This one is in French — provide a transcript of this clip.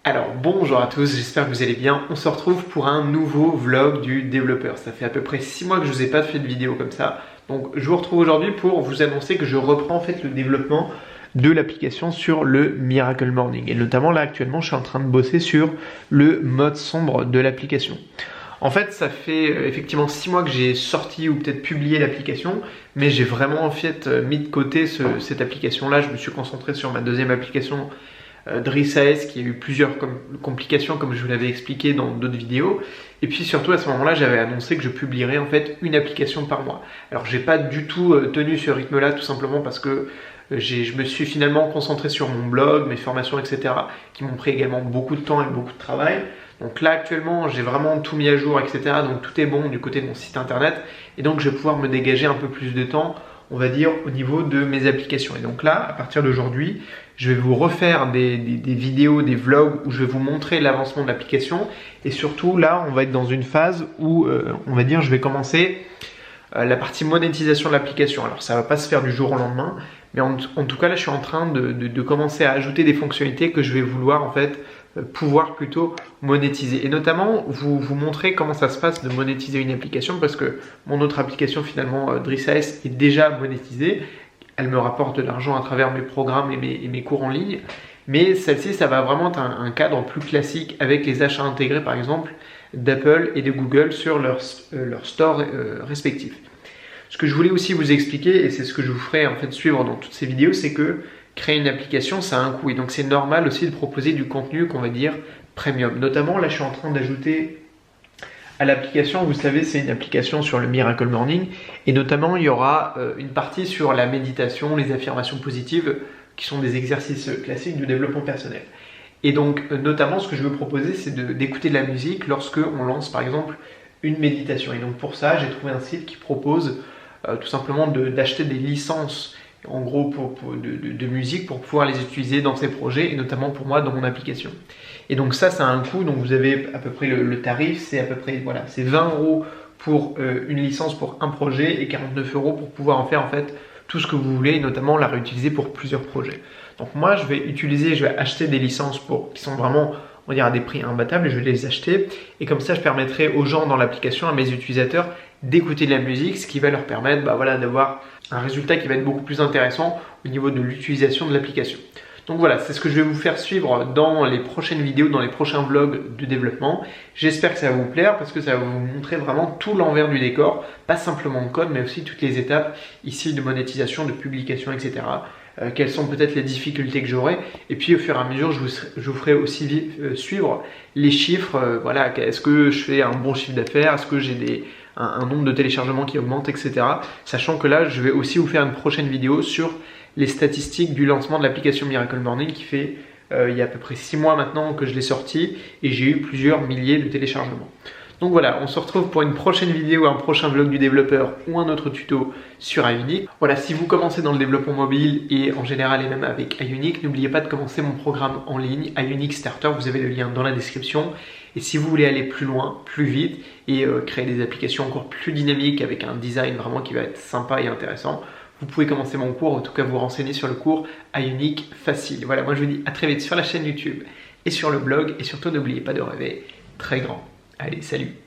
Alors bonjour à tous, j'espère que vous allez bien. On se retrouve pour un nouveau vlog du développeur. Ça fait à peu près 6 mois que je ne vous ai pas fait de vidéo comme ça. Donc je vous retrouve aujourd'hui pour vous annoncer que je reprends en fait le développement de l'application sur le Miracle Morning. Et notamment là actuellement je suis en train de bosser sur le mode sombre de l'application. En fait ça fait effectivement 6 mois que j'ai sorti ou peut-être publié l'application, mais j'ai vraiment en fait mis de côté cette application là. Je me suis concentré sur ma deuxième application Driss.AS qui a eu plusieurs complications comme je vous l'avais expliqué dans d'autres vidéos, et puis surtout à ce moment-là j'avais annoncé que je publierais en fait une application par mois. Alors j'ai pas du tout tenu ce rythme là, tout simplement parce que je me suis finalement concentré sur mon blog, mes formations, etc. qui m'ont pris également beaucoup de temps et beaucoup de travail. Donc là actuellement j'ai vraiment tout mis à jour, etc. donc tout est bon du côté de mon site internet, et donc je vais pouvoir me dégager un peu plus de temps, on va dire, au niveau de mes applications. Et donc là, à partir d'aujourd'hui, je vais vous refaire des vidéos, des vlogs où je vais vous montrer l'avancement de l'application. Et surtout, là, on va être dans une phase où, on va dire, je vais commencer la partie monétisation de l'application. Alors, ça ne va pas se faire du jour au lendemain, mais en tout cas, là, je suis en train de commencer à ajouter des fonctionnalités que je vais vouloir, en fait, pouvoir plutôt monétiser, et notamment vous montrer comment ça se passe de monétiser une application, parce que mon autre application finalement Driss.AS est déjà monétisée, elle me rapporte de l'argent à travers mes programmes et mes cours en ligne, mais celle-ci ça va vraiment être un cadre plus classique avec les achats intégrés par exemple d'Apple et de Google sur leur store respectifs. Ce que je voulais aussi vous expliquer, et c'est ce que je vous ferai en fait suivre dans toutes ces vidéos, c'est que créer une application, ça a un coût, et donc c'est normal aussi de proposer du contenu qu'on va dire premium. Notamment, là, je suis en train d'ajouter à l'application, vous savez, c'est une application sur le Miracle Morning, et notamment, il y aura une partie sur la méditation, les affirmations positives, qui sont des exercices classiques du développement personnel. Et donc, notamment, ce que je veux proposer, c'est d'écouter de la musique lorsque on lance, par exemple, une méditation. Et donc, pour ça, j'ai trouvé un site qui propose tout simplement d'acheter des licences en gros de musique pour pouvoir les utiliser dans ces projets, et notamment pour moi dans mon application. Et donc ça a un coût, donc vous avez à peu près le tarif, c'est à peu près, voilà, c'est 20 € pour une licence pour un projet et 49 € pour pouvoir en faire en fait tout ce que vous voulez, et notamment la réutiliser pour plusieurs projets. Donc moi je vais acheter des licences qui sont vraiment, on va dire, à des prix imbattables, et je vais les acheter, et comme ça je permettrai aux gens dans l'application, à mes utilisateurs, d'écouter de la musique, ce qui va leur permettre d'avoir un résultat qui va être beaucoup plus intéressant au niveau de l'utilisation de l'application. Donc voilà, c'est ce que je vais vous faire suivre dans les prochaines vidéos, dans les prochains vlogs de développement. J'espère que ça va vous plaire, parce que ça va vous montrer vraiment tout l'envers du décor, pas simplement le code, mais aussi toutes les étapes ici de monétisation, de publication, etc. Quelles sont peut-être les difficultés que j'aurai, et puis au fur et à mesure je vous ferai aussi suivre les chiffres, voilà, est-ce que je fais un bon chiffre d'affaires, est-ce que j'ai un nombre de téléchargements qui augmente, etc. Sachant que là je vais aussi vous faire une prochaine vidéo sur les statistiques du lancement de l'application Miracle Morning, qui fait il y a à peu près 6 mois maintenant que je l'ai sorti, et j'ai eu plusieurs milliers de téléchargements. Donc voilà, on se retrouve pour une prochaine vidéo, un prochain vlog du développeur ou un autre tuto sur Ionic. Voilà, si vous commencez dans le développement mobile et en général et même avec Ionic, n'oubliez pas de commencer mon programme en ligne Ionic Starter, vous avez le lien dans la description. Et si vous voulez aller plus loin, plus vite et créer des applications encore plus dynamiques avec un design vraiment qui va être sympa et intéressant, vous pouvez commencer mon cours, en tout cas vous renseigner sur le cours Ionic Facile. Voilà, moi je vous dis à très vite sur la chaîne YouTube et sur le blog, et surtout n'oubliez pas de rêver très grand. Allez, salut!